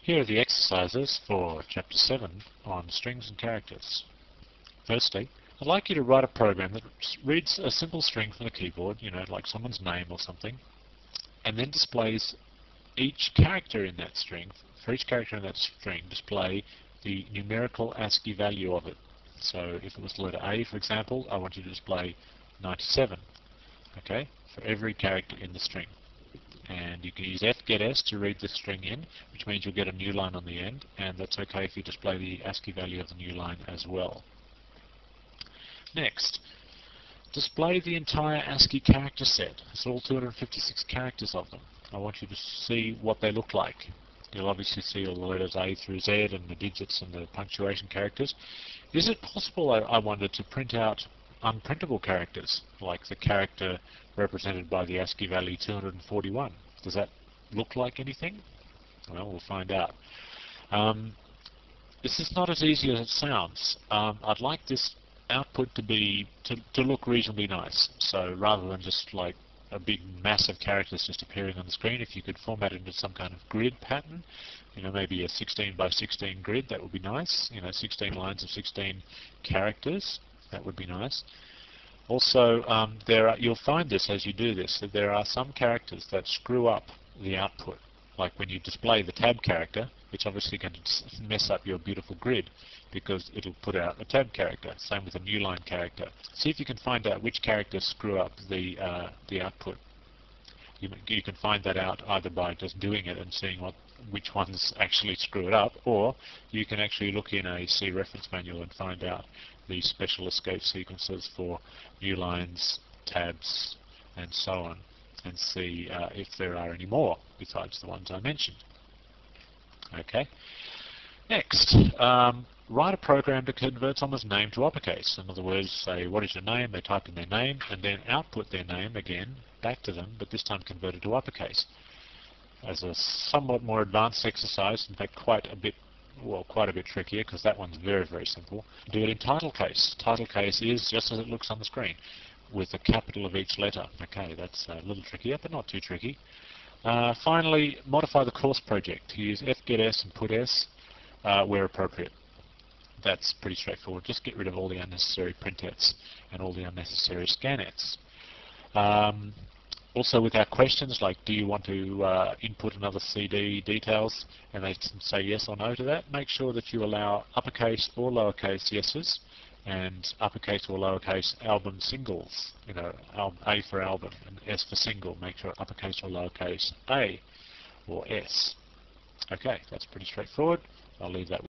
Here are the exercises for Chapter 7 on strings and characters. Firstly, I'd like you to write a program that reads a simple string from the keyboard, like someone's name or something, and then displays each character in that string. For each character in that string, display the numerical ASCII value of it. So if it was the letter A, for example, I want you to display 97, okay, for every character in the string. And you can use fgetS to read the string in, which means you'll get a new line on the end, and that's okay if you display the ASCII value of the new line as well. Next, display the entire ASCII character set. It's all 256 characters of them. I want you to see what they look like. You'll obviously see all the letters A through Z and the digits and the punctuation characters. Is it possible, I wonder, to print out unprintable characters, like the character represented by the ASCII value 241? Does that look like anything? Well, we'll find out. This is not as easy as it sounds. I'd like this output to look reasonably nice. So rather than just like a big mass of characters just appearing on the screen, if you could format it into some kind of grid pattern, maybe a 16 by 16 grid, that would be nice. 16 lines of 16 characters. That would be nice. Also, you'll find this as you do this, that there are some characters that screw up the output. Like when you display the tab character, it's obviously going to mess up your beautiful grid because it'll put out a tab character. Same with a new line character. See if you can find out which characters screw up the output. You can find that out either by just doing it and seeing which ones actually screw it up, or you can actually look in a C reference manual and find out the special escape sequences for new lines, tabs, and so on, and see if there are any more besides the ones I mentioned. Okay. Next, write a program to convert someone's name to uppercase. In other words, say, what is your name? They type in their name, and then output their name again back to them, but this time converted to uppercase. As a somewhat more advanced exercise, in fact quite a bit trickier, because that one's very, very simple. Do it in title case. Title case is just as it looks on the screen, with a capital of each letter. Okay, that's a little trickier, but not too tricky. Finally, modify the course project. Use fgetS and putS where appropriate. That's pretty straightforward. Just get rid of all the unnecessary printets and all the unnecessary scanets. Also with our questions, like do you want to input another CD details, and they say yes or no to that, make sure that you allow uppercase or lowercase yeses, and uppercase or lowercase album singles, A for album and S for single. Make sure uppercase or lowercase A or S. Okay, that's pretty straightforward. I'll leave that with